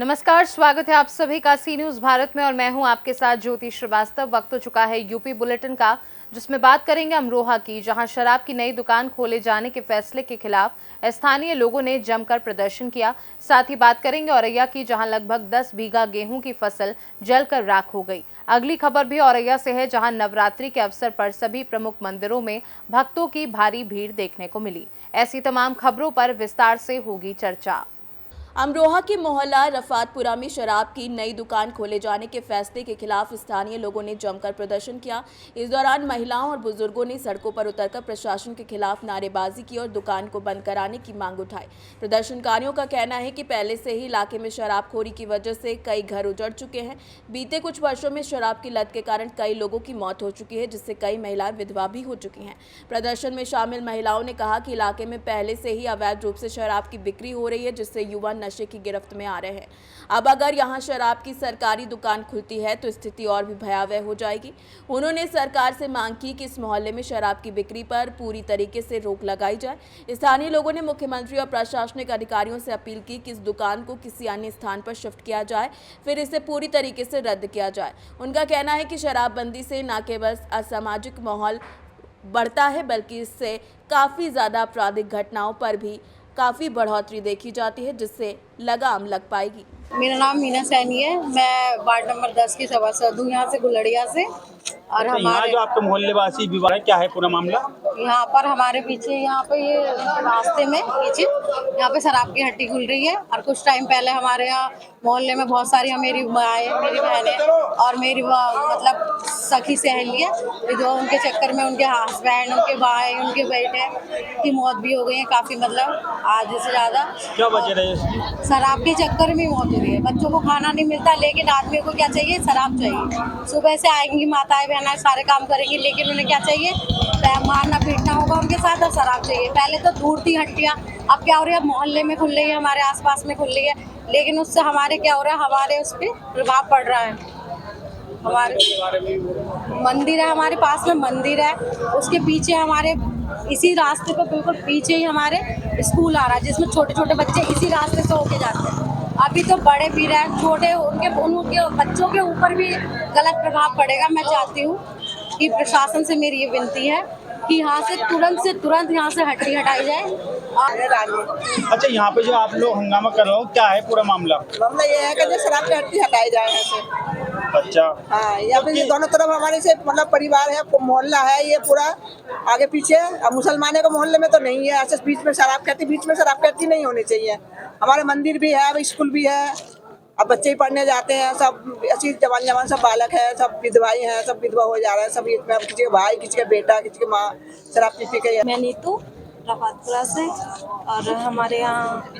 नमस्कार, स्वागत है आप सभी का सी न्यूज भारत में और मैं हूं आपके साथ ज्योति श्रीवास्तव। वक्त हो चुका है यूपी बुलेटिन का, जिसमें बात करेंगे अमरोहा की, जहां शराब की नई दुकान खोले जाने के फैसले के खिलाफ स्थानीय लोगों ने जमकर प्रदर्शन किया। साथ ही बात करेंगे औरैया की, जहां लगभग 10 बीघा गेहूं की फसल जलकर राख हो गई। अगली खबर भी औरैया से है, जहां नवरात्रि के अवसर पर सभी प्रमुख मंदिरों में भक्तों की भारी भीड़ देखने को मिली। ऐसी तमाम खबरों पर विस्तार से होगी चर्चा। अमरोहा के मोहल्ला रफातपुरा में शराब की नई दुकान खोले जाने के फैसले के खिलाफ स्थानीय लोगों ने जमकर प्रदर्शन किया। इस दौरान महिलाओं और बुजुर्गों ने सड़कों पर उतरकर प्रशासन के खिलाफ नारेबाजी की और दुकान को बंद कराने की मांग उठाई। प्रदर्शनकारियों का कहना है कि पहले से ही इलाके में शराबखोरी की वजह से कई घर उजड़ चुके हैं। बीते कुछ वर्षों में शराब की लत के कारण कई लोगों की मौत हो चुकी है, जिससे कई महिलाएं विधवा भी हो चुकी हैं। प्रदर्शन में शामिल महिलाओं ने कहा कि इलाके में पहले से ही अवैध रूप से शराब की बिक्री हो रही है, जिससे युवा नशे की गिरफ्त में आ रहे हैं। अब अगर यहां शराब की सरकारी दुकान खुलती है तो स्थिति और भी भयावह हो जाएगी। उन्होंने सरकार से मांग की कि इस मोहल्ले में शराब की बिक्री पर पूरी तरीके से रोक लगाई जाए। स्थानीय लोगों ने मुख्यमंत्री और प्रशासनिक अधिकारियों से अपील की कि इस दुकान को किसी अन्य स्थान पर शिफ्ट किया जाए, फिर इसे पूरी तरीके से रद्द किया जाए। उनका कहना है कि शराबबंदी से न केवल असामाजिक माहौल बढ़ता है, बल्कि इससे काफ़ी ज़्यादा आपराधिक घटनाओं पर भी काफ़ी बढ़ोतरी देखी जाती है, जिससे लगाम लग पाएगी। मेरा नाम मीना सैनी है। मैं वार्ड नंबर 10 की सभासद हूँ, यहाँ से गुलड़िया से। और हमारे जो आपके मोहल्ले वासी विवाद है, क्या है पूरा मामला? यहाँ पर हमारे पीछे, यहाँ पे ये रास्ते में पीछे यहाँ पे शराब की हट्टी खुल रही है। और कुछ टाइम पहले हमारे यहाँ मोहल्ले में बहुत सारी मेरी माएँ, मेरी बहनें और मेरी मतलब सखी सहेली है विधवा, उनके चक्कर में उनके हस्बैंड, उनके भाई, उनके बेटे की मौत भी हो गई है। काफ़ी मतलब आधे से ज़्यादा। क्या वजह रही इसकी? शराब के चक्कर में मौत हो रही है। बच्चों को खाना नहीं मिलता, लेकिन आदमी को क्या चाहिए? शराब चाहिए। सुबह से आएंगी माताएं बहनें, सारे काम करेंगी, लेकिन उन्हें क्या चाहिए? मारना पीटना होगा उनके साथ, और शराब चाहिए। पहले तो दूर थी हट्टियाँ, अब क्या हो रही है? मोहल्ले में खुल रही है, हमारे आसपास में खुल रही है, लेकिन उससे हमारे क्या हो रहा है? हमारे उस पर प्रभाव पड़ रहा है। हमारे मंदिर है, हमारे पास में मंदिर है, उसके पीछे हमारे इसी रास्ते पर बिल्कुल पीछे ही हमारे स्कूल आ रहा है, जिसमें छोटे छोटे बच्चे इसी रास्ते से होके जाते हैं। अभी तो बड़े भी रहे, छोटे उनके बच्चों के ऊपर भी गलत प्रभाव पड़ेगा। मैं चाहती हूँ कि प्रशासन से मेरी ये विनती है कि यहाँ से तुरंत यहाँ से हट्टी हटाई जाए। अच्छा, यहाँ पे जो आप लोग हंगामा कर रहे हो, क्या है पूरा मामला? मामला ये है कि जो शराब की हट्टी हटाई जाए यहाँ से। अच्छा, हाँ, या फिर ये दोनों तरफ हमारे से मतलब परिवार है, मोहल्ला है, ये पूरा आगे पीछे। अब मुसलमानों के मोहल्ले में तो नहीं है ऐसे बीच में शराब कहती नहीं होनी चाहिए। हमारे मंदिर भी है, अब स्कूल भी है, अब बच्चे ही पढ़ने जाते हैं, सब ऐसी जवान सब बालक है, सब विधवाई हैं, सब विधवा हो जा रहा है सब। इसमें अब किसी के भाई, किसी के बेटा, किसी के माँ शराब पी के। मैं नीतू रफातपुरा से, और हमारे यहाँ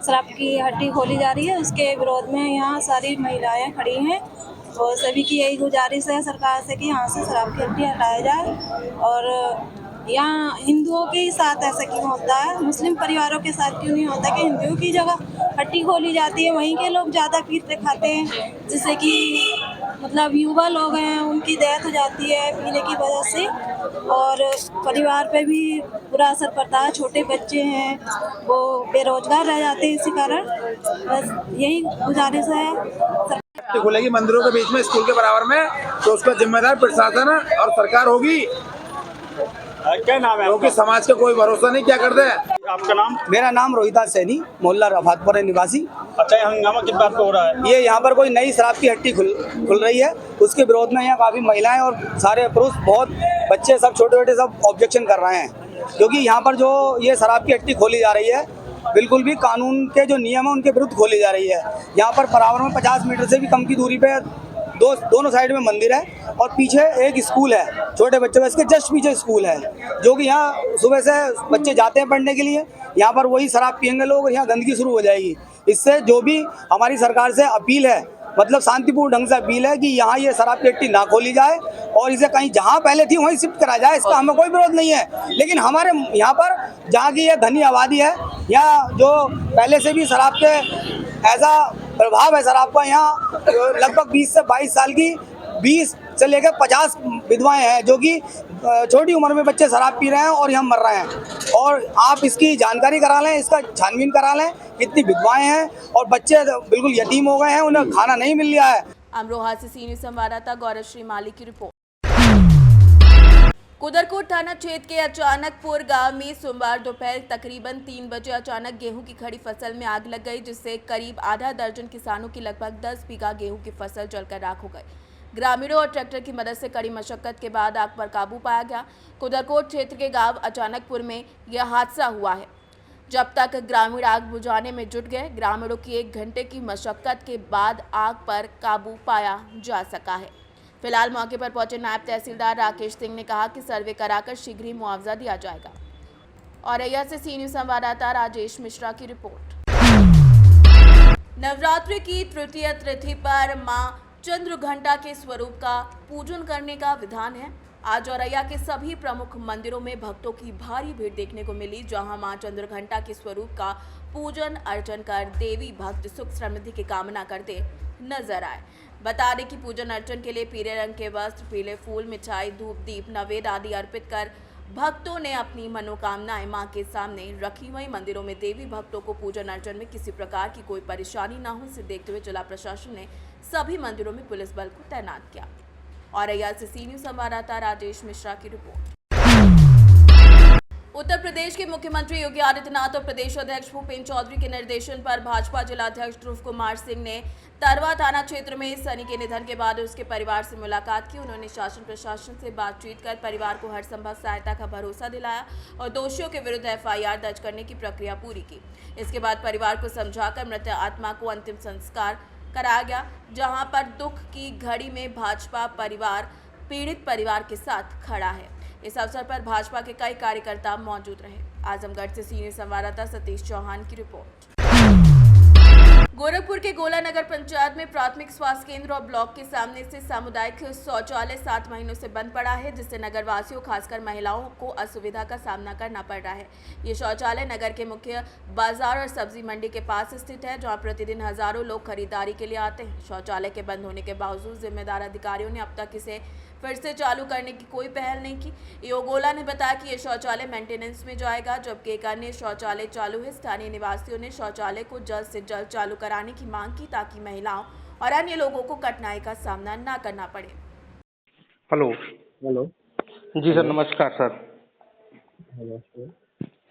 शराब की हट्टी खोली जा रही है, उसके विरोध में यहाँ सारी महिलाएं खड़ी हैं और सभी की यही गुजारिश है सरकार से कि यहाँ से शराब की हट्टी हटाया जाए। और यहाँ हिंदुओं के साथ ऐसा क्यों होता है, मुस्लिम परिवारों के साथ क्यों नहीं होता कि हिंदुओं की जगह हट्टी खोली जाती है, वहीं के लोग ज़्यादा पीते खाते हैं, जिससे कि मतलब युवा लोग हैं उनकी डेथ हो जाती है पीने की वजह से, और परिवार पे भी बुरा असर पड़ता है। छोटे बच्चे हैं वो बेरोजगार रह जाते हैं इसी कारण। बस यही गुजारिश है। खुलेगी मंदिरों के बीच में स्कूल के बराबर में, तो उसका जिम्मेदार प्रशासन और सरकार होगी। क्या नाम है? क्योंकि समाज का कोई भरोसा नहीं, क्या करते हैं। आपका नाम? मेरा नाम रोहिता सैनी, मोहल्ला रफातपुरा निवासी। अच्छा, ये हंगामा किस बात पे हो रहा है? ये यहाँ पर कोई नई शराब की हट्टी खुल रही है, उसके विरोध में यहाँ काफ़ी महिलाएं और सारे पुरुष, बहुत बच्चे, सब छोटे छोटे सब ऑब्जेक्शन कर रहे हैं, क्योंकि यहाँ पर जो ये शराब की हट्टी खोली जा रही है बिल्कुल भी कानून के जो नियम है उनके विरुद्ध खोली जा रही है। यहाँ पर बराबर में 50 मीटर से भी कम की दूरी पे दोनों साइड में मंदिर है और पीछे एक स्कूल है, छोटे बच्चों का इसके जस्ट पीछे स्कूल है, जो कि यहाँ सुबह से बच्चे जाते हैं पढ़ने के लिए। यहाँ पर वही शराब पियेंगे लोग और यहाँ गंदगी शुरू हो जाएगी। इससे जो भी हमारी सरकार से अपील है, मतलब शांतिपूर्ण ढंग से अपील है कि यहाँ ये शराब की हट्टी ना खोली जाए और इसे कहीं जहाँ पहले थी वहीं शिफ्ट करा जाए। इसका हमें कोई विरोध नहीं है, लेकिन हमारे यहाँ पर जहाँ की ये धनी आबादी है, यहाँ जो पहले से भी शराब के ऐसा प्रभाव है शराब का, यहाँ लगभग 20 से 22 साल की 20 से लेकर 50 विधवाएं हैं जो कि छोटी उम्र में बच्चे शराब पी रहे हैं और यहाँ मर रहे हैं। और आप इसकी जानकारी करा लें, इसका छानबीन करा लें। कितनी विधवाएं हैं और बच्चे बिल्कुल यतीम हो गए हैं, उन्हें खाना नहीं मिल रहा है। अमरोहा से सी न्यूज़ संवाददाता गौरव श्री माली की रिपोर्ट। कुदरकोट थाना क्षेत्र के अचानकपुर गांव में सोमवार दोपहर तकरीबन 3 बजे अचानक गेहूं की खड़ी फसल में आग लग गई, जिससे करीब आधा दर्जन किसानों की लगभग 10 बीघा गेहूं की फसल जलकर राख हो गई। ग्रामीणों और ट्रैक्टर की मदद से कड़ी मशक्कत के बाद आग पर काबू पाया गया। कुदरकोट क्षेत्र के गांव अचानकपुर में यह हादसा हुआ है। जब तक ग्रामीण आग बुझाने में जुट गए, ग्रामीणों की 1 घंटे की मशक्कत के बाद आग पर काबू पाया जा सका है। फिलहाल मौके पर पहुंचे नायब तहसीलदार राकेश सिंह ने कहा कि सर्वे कराकर शीघ्र ही मुआवजा दिया जाएगा। औरैया से सी न्यूज़ संवाददाता राजेश मिश्रा की रिपोर्ट। नवरात्रि की तृतीय तिथि पर मां चंद्रघंटा के स्वरूप का पूजन करने का विधान है। आज औरैया के सभी प्रमुख मंदिरों में भक्तों की भारी भीड़ देखने को मिली, जहां मां चंद्रघंटा के स्वरूप का पूजन अर्चन कर देवी भक्त सुख समृद्धि की कामना करते नजर आए। बता दें कि पूजन अर्चन के लिए पीले रंग के वस्त्र, पीले फूल, मिठाई, धूप, दीप, नवेद आदि अर्पित कर भक्तों ने अपनी मनोकामनाएं मां के सामने रखी। वहीं मंदिरों में देवी भक्तों को पूजन अर्चन में किसी प्रकार की कोई परेशानी न हो, इसे देखते हुए जिला प्रशासन ने सभी मंदिरों में पुलिस बल को तैनात किया। औरैया से सी न्यूज़ संवाददाता राजेश मिश्रा की रिपोर्ट। उत्तर प्रदेश के मुख्यमंत्री योगी आदित्यनाथ और प्रदेश अध्यक्ष भूपेंद्र चौधरी के निर्देशन पर भाजपा जिलाध्यक्ष ध्रुव कुमार सिंह ने तरवा थाना क्षेत्र में सनी के निधन के बाद उसके परिवार से मुलाकात की। उन्होंने शासन प्रशासन से बातचीत कर परिवार को हर संभव सहायता का भरोसा दिलाया और दोषियों के विरुद्ध FIR दर्ज करने की प्रक्रिया पूरी की। इसके बाद परिवार को समझाकर मृत आत्मा को अंतिम संस्कार कराया गया, जहां पर दुख की घड़ी में भाजपा परिवार पीड़ित परिवार के साथ खड़ा है। इस अवसर पर भाजपा के कई कार्यकर्ता मौजूद रहे। आजमगढ़ से सीनियर संवाददाता सतीश चौहान की रिपोर्ट। गोरखपुर के गोला नगर पंचायत में प्राथमिक स्वास्थ्य केंद्र और ब्लॉक के सामने से सामुदायिक शौचालय 7 महीनों से बंद पड़ा है, जिससे नगर वासियों खासकर महिलाओं को असुविधा का सामना करना पड़ रहा है। ये शौचालय नगर के मुख्य बाजार और सब्जी मंडी के पास स्थित है, जहां प्रतिदिन हजारों लोग खरीदारी के लिए आते हैं। शौचालय के बंद होने के बावजूद जिम्मेदार अधिकारियों ने अब तक इसे फिर से चालू करने की कोई पहल नहीं की। योगोला ने बताया कि ये शौचालय मेंटेनेंस में जाएगा, जबकि एक अन्य शौचालय चालू है। स्थानीय निवासियों ने शौचालय को जल्द से जल्द चालू कराने की मांग की, ताकि महिलाओं और अन्य लोगों को कठिनाई का सामना न करना पड़े। हेलो जी सर, नमस्कार सर।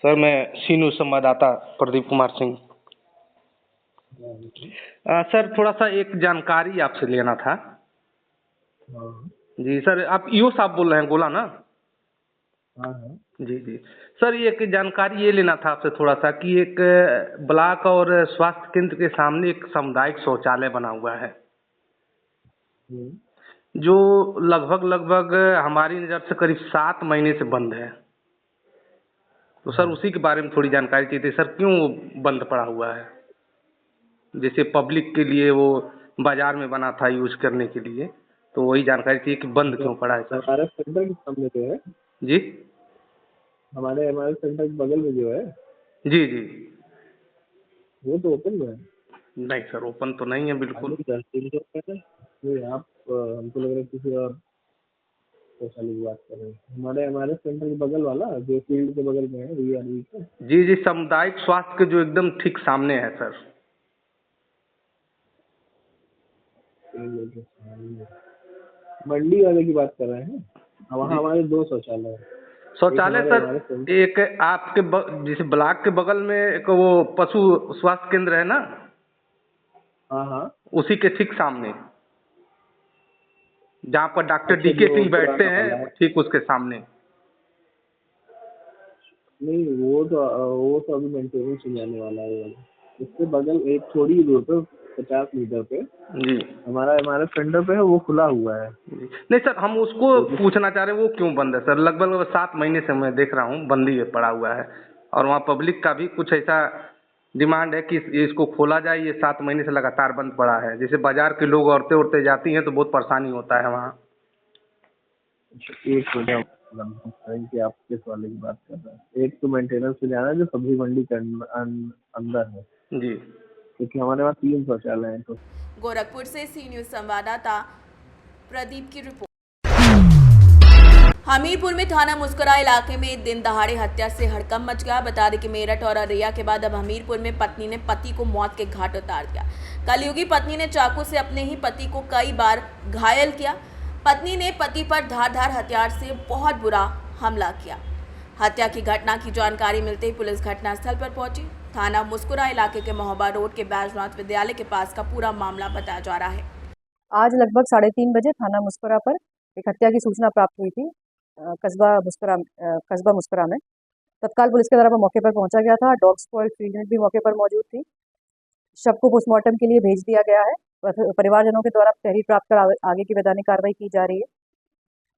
सर मैं सीनू संवाददाता प्रदीप कुमार सिंह। सर थोड़ा सा एक जानकारी आपसे लेना था। जी सर, आप ईओ साहब बोल रहे हैं गोला ना? हाँ। जी जी सर, ये एक जानकारी ये लेना था आपसे थोड़ा सा कि एक ब्लॉक और स्वास्थ्य केंद्र के सामने एक सामुदायिक शौचालय बना हुआ है, जो लगभग हमारी नज़र से करीब 7 महीने से बंद है। तो सर उसी के बारे में थोड़ी जानकारी चाहिए थी सर, क्यों बंद पड़ा हुआ है? जैसे पब्लिक के लिए वो बाजार में बना था यूज करने के लिए, तो वही जानकारी चाहिए कि बंद क्यों पड़ा है सर। हमारे सेंटर के सामने जो है जी, हमारे सेंटर के बगल में जो है जी जी, वो तो ओपन में है। नहीं सर, ओपन तो नहीं है बिल्कुल। आप हमको लग रहा है किसी और शौचालय की बात कर रहे हैं। हमारे सेंटर के बगल वाला जो फील्ड के बगल में है VRV का। जी जी, सामुदायिक स्वास्थ्य के जो एकदम ठीक सामने है सर। मंडी वाले की बात कर रहे हैं? वहाँ हमारे 2 शौचालय हैं। शौचालय सर एक आपके जैसे ब्लॉक के बगल में एक वो पशु स्वास्थ्य केंद्र है ना? हाँ, उसी के ठीक सामने, जहाँ पर डॉक्टर DK सिंह बैठते हैं, ठीक उसके सामने। नहीं, वो तो अभी मेंटेनेंस में जाने वाला है। उसके बगल एक थोड़ी ही दूर पे 50 मीटर पे जी हमारे सेंटर पे है, वो खुला हुआ है। नहीं सर, हम उसको पूछना चाह रहे हैं वो क्यों बंद है सर? लगभग 7 महीने से मैं देख रहा हूँ बंदी है पड़ा हुआ है, और वहाँ पब्लिक का भी कुछ ऐसा डिमांड है कि इसको खोला जाए। ये 7 महीने से लगातार बंद पड़ा है। जैसे बाजार के लोग औरतें जाती हैं तो बहुत परेशानी होता है वहाँ। एक कि आप किस वाले की बात कर रहे हैं? एक तो मेंटेनेंस में जाना है जो सब्जी मंडी के अंदर है जी, क्योंकि हमारे पास 3 शौचालय हैं। तो गोरखपुर से सी न्यूज़ संवाददाता प्रदीप की रिपोर्ट। हमीरपुर में थाना मुस्कुरा इलाके में दिन दहाड़े हत्या से हड़कंप मच गया। बता दें कि मेरठ और औरैया के बाद अब हमीरपुर में पत्नी ने पति को मौत के घाट उतार दिया। कलयुगी पत्नी ने चाकू से अपने ही पति को कई बार घायल किया। पत्नी ने पति पर धारदार हथियार से बहुत बुरा हमला किया। हत्या की घटना की जानकारी मिलते ही पुलिस घटनास्थल पर पहुंची। थाना मुस्कुरा इलाके के महोबा रोड के बैजनाथ विद्यालय के पास का पूरा मामला बताया जा रहा है। आज लगभग 3:30 बजे थाना मुस्कुरा पर एक हत्या की सूचना प्राप्त हुई थी कस्बा मुस्कुरा में। तत्काल पुलिस के द्वारा मौके पर पहुंचा गया था। डॉग स्क्वाड फील्ड यूनिट भी मौके पर मौजूद थी। शव को पोस्टमार्टम के लिए भेज दिया गया है। परिवारजनों के द्वारा तहरीर प्राप्त कर आगे की वैधानिक कार्रवाई की जा रही है।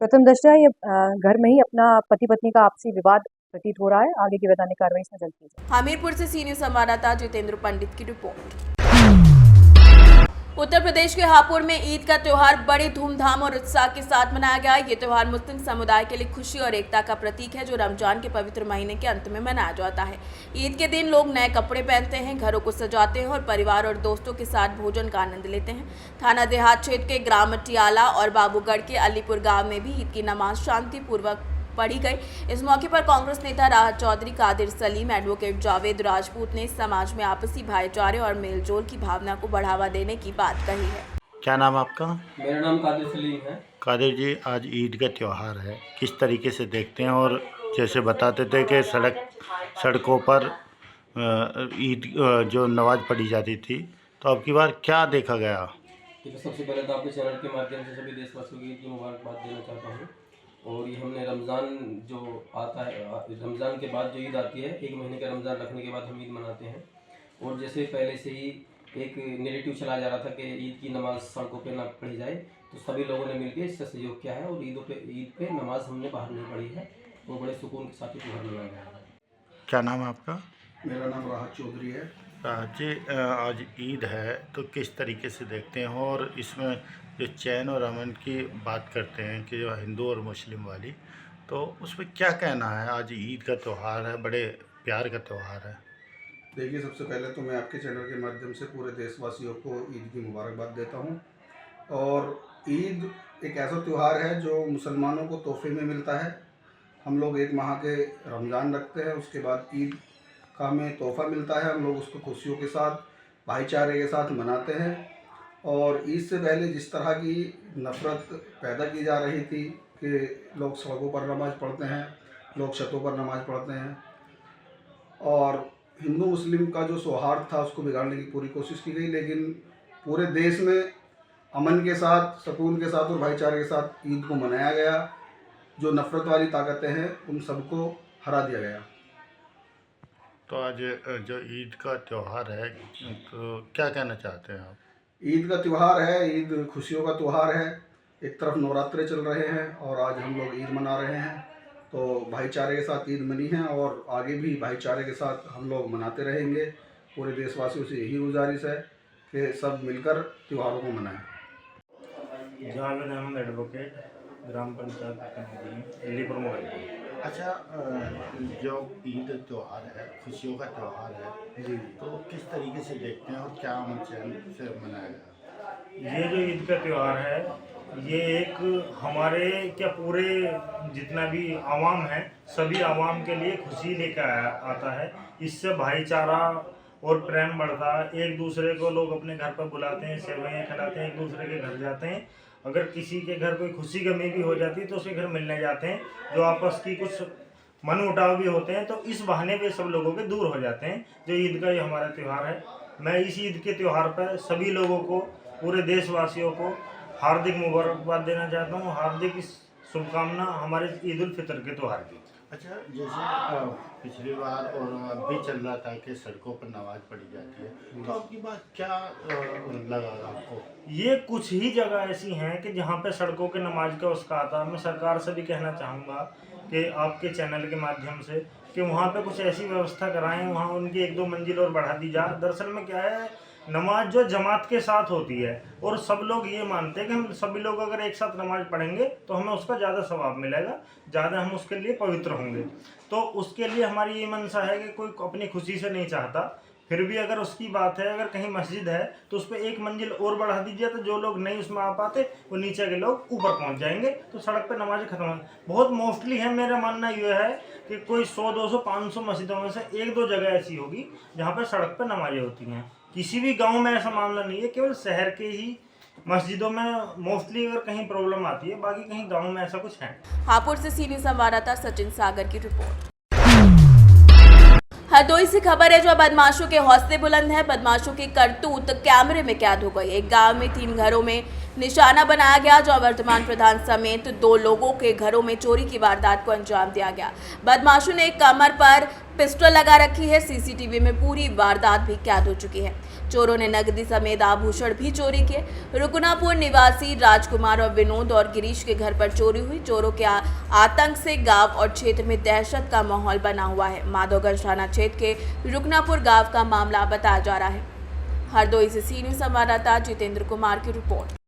प्रथम दृष्टया ये घर में ही अपना पति पत्नी का आपसी विवाद प्रतीत हो रहा है। आगे की वैधानिक कार्रवाई इसमें जल्द की जाएगी। हमीरपुर से सीनियर संवाददाता जितेंद्र पंडित की रिपोर्ट। उत्तर प्रदेश के हापुड़ में ईद का त्योहार बड़े धूमधाम और उत्साह के साथ मनाया गया। ये त्योहार मुस्लिम समुदाय के लिए खुशी और एकता का प्रतीक है, जो रमजान के पवित्र महीने के अंत में मनाया जाता है। ईद के दिन लोग नए कपड़े पहनते हैं, घरों को सजाते हैं और परिवार और दोस्तों के साथ भोजन का आनंद लेते हैं। थाना देहात क्षेत्र के ग्राम मटियाला और बाबूगढ़ के अलीपुर गाँव में भी ईद की नमाज शांतिपूर्वक पढ़ी गई। इस मौके पर कांग्रेस नेता राहत चौधरी, कादिर सलीम, एडवोकेट जावेद राजपूत ने समाज में आपसी भाईचारे और मेलजोल की भावना को बढ़ावा देने की बात कही है। क्या नाम आपका? मेरा नाम कादिर सलीम है। कादिर जी, आज ईद का त्यौहार है, किस तरीके से देखते हैं? और जैसे बताते थे कि सड़कों पर ईद जो नमाज पढ़ी जाती थी, तो अब की बार क्या देखा गया? सबसे पहले तो आपके चैनल के माध्यम से सभी देशवासियों को ईद की मुबारकबाद देना चाहता हूँ। और ये हमने रमज़ान जो आता है, रमज़ान के बाद जो ईद आती है, 1 महीने का रमज़ान रखने के बाद हम ईद मनाते हैं। और जैसे पहले से ही एक नेरेटिव चला जा रहा था कि ईद की नमाज सड़कों पे ना पढ़ी जाए, तो सभी लोगों ने मिलकर इससे सहयोग किया है और ईद पे नमाज हमने बाहर नहीं पढ़ी है और बड़े सुकून के साथ त्यौहार मनाया गया है। क्या नाम है आपका? मेरा नाम राहत चौधरी है। राहत जी, आज ईद है तो किस तरीके से देखते हैं? और इसमें जो चैन और अमन की बात करते हैं कि जो हिंदू और मुस्लिम वाली, तो उसमें क्या कहना है? आज ईद का त्यौहार है, बड़े प्यार का त्यौहार है। देखिए, सबसे पहले तो मैं आपके चैनल के माध्यम से पूरे देशवासियों को ईद की मुबारकबाद देता हूं। और ईद एक ऐसा त्यौहार है जो मुसलमानों को तोहफे में मिलता है। हम लोग 1 माह के रमज़ान रखते हैं, उसके बाद ईद का हमें तोहफ़ा मिलता है। हम लोग उसको खुशियों के साथ, भाईचारे के साथ मनाते हैं। और ईद से पहले जिस तरह की नफ़रत पैदा की जा रही थी कि लोग सड़कों पर नमाज़ पढ़ते हैं, लोग छतों पर नमाज़ पढ़ते हैं, और हिंदू मुस्लिम का जो सौहार्द था उसको बिगाड़ने की पूरी कोशिश की गई। लेकिन पूरे देश में अमन के साथ, सुकून के साथ और भाईचारे के साथ ईद को मनाया गया। जो नफ़रत वाली ताकतें हैं उन सबको हरा दिया गया। तो आज जो ईद का त्यौहार है, तो क्या कहना चाहते हैं आप? ईद का त्यौहार है, ईद खुशियों का त्यौहार है। एक तरफ नवरात्रे चल रहे हैं और आज हम लोग ईद मना रहे हैं। तो भाईचारे के साथ ईद मनी है और आगे भी भाईचारे के साथ हम लोग मनाते रहेंगे। पूरे देशवासियों से यही गुजारिश है कि सब मिलकर त्योहारों को मनाएं। जावेद अहमद, एडवोकेट, ग्राम पंचायत अलीपुर मोबाइल। अच्छा, जो ईद त्यौहार है, खुशियों का त्यौहार है जी, तो किस तरीके से देखते हैं और क्या अमन चैन से मनाया गया? ये जो ईद का त्यौहार है, ये एक हमारे क्या पूरे जितना भी आवाम है, सभी आवाम के लिए खुशी लेकर आता है। इससे भाईचारा और प्रेम बढ़ता है। एक दूसरे को लोग अपने घर पर बुलाते हैं, सेवैयाँ खिलाते हैं, एक दूसरे के घर जाते हैं। अगर किसी के घर कोई खुशी गमी भी हो जाती है तो उसके घर मिलने जाते हैं। जो आपस की कुछ मनमुटाव भी होते हैं तो इस बहाने पे सब लोगों के दूर हो जाते हैं। जो ईद का ये हमारा त्यौहार है, मैं इस ईद के त्यौहार पर सभी लोगों को, पूरे देशवासियों को हार्दिक मुबारकबाद देना चाहता हूँ। हार्दिक शुभकामना हमारे ईद उल फितर के त्यौहार की। अच्छा, जैसे पिछली बार और अभी चल रहा था कि सड़कों पर नमाज पढ़ी जाती है, तो आपकी बात क्या लगा आपको? ये कुछ ही जगह ऐसी हैं कि जहाँ पे सड़कों के नमाज का उसका आता। मैं सरकार से भी कहना चाहूँगा कि आपके चैनल के माध्यम से कि वहाँ पे कुछ ऐसी व्यवस्था कराएं, वहाँ उनकी 1-2 मंजिल और बढ़ा दी जाए। दरअसल में क्या है, नमाज जो जमात के साथ होती है और सब लोग ये मानते हैं कि हम सभी लोग अगर एक साथ नमाज पढ़ेंगे तो हमें उसका ज़्यादा सवाब मिलेगा, ज़्यादा हम उसके लिए पवित्र होंगे। तो उसके लिए हमारी ये मनसा है कि कोई अपनी खुशी से नहीं चाहता फिर भी अगर उसकी बात है, अगर कहीं मस्जिद है तो उस पर एक मंजिल और बढ़ा दीजिए, तो जो लोग नहीं उसमें आ पाते वो नीचे के लोग ऊपर पहुंच जाएंगे, तो सड़क पे नमाजें खत्म हो। बहुत मोस्टली है, मेरा मानना यह है कि कोई 100, 200, 500 मस्जिदों में से 1-2 जगह ऐसी होगी जहाँ पर सड़क पर नमाजें होती हैं। किसी भी गाँव में ऐसा मामला नहीं है, केवल शहर के ही मस्जिदों में मोस्टली अगर कहीं प्रॉब्लम आती है, बाकी कहीं गाँव में ऐसा कुछ है। हापुड़ से सी न्यूज़ संवाददाता सचिन सागर की रिपोर्ट। हरदोई से खबर है जो बदमाशों के हौसले बुलंद है। बदमाशों की करतूत कैमरे में कैद हो गई। एक गांव में 3 घरों में निशाना बनाया गया, जहां वर्तमान प्रधान समेत 2 लोगों के घरों में चोरी की वारदात को अंजाम दिया गया। बदमाशों ने कमर पर पिस्टल लगा रखी है। सीसीटीवी में पूरी वारदात भी कैद हो चुकी है। चोरों ने नकदी समेत आभूषण भी चोरी किए। रुकनापुर निवासी राजकुमार और विनोद और गिरीश के घर पर चोरी हुई। चोरों के आतंक से गांव और क्षेत्र में दहशत का माहौल बना हुआ है। माधोगंज थाना क्षेत्र के रुकनापुर गांव का मामला बताया जा रहा है। हरदोई से सी न्यूज़ संवाददाता जितेंद्र कुमार की रिपोर्ट।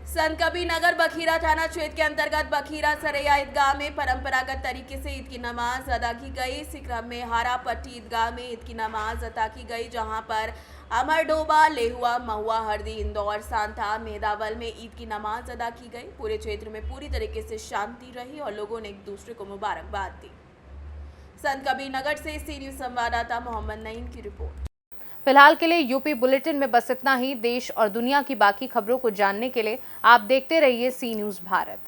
संत कबीर नगर बखीरा थाना क्षेत्र के अंतर्गत बखीरा सरैया ईदगाह में परंपरागत तरीके से ईद की नमाज अदा की गई। इसी क्रम में हारापट्टी ईदगाह में ईद की नमाज अदा की गई, जहां पर अमरडोबा, लेहुआ, महुआ, हरदी, इंदौर, सांता, मेदावल में ईद की नमाज अदा की गई। पूरे क्षेत्र में पूरी तरीके से शांति रही और लोगों ने एक दूसरे को मुबारकबाद दी। संत कबीर नगर से सी न्यूज़ संवाददाता मोहम्मद नईम की रिपोर्ट। फिलहाल के लिए यूपी बुलेटिन में बस इतना ही। देश और दुनिया की बाकी खबरों को जानने के लिए आप देखते रहिए सी न्यूज़ भारत।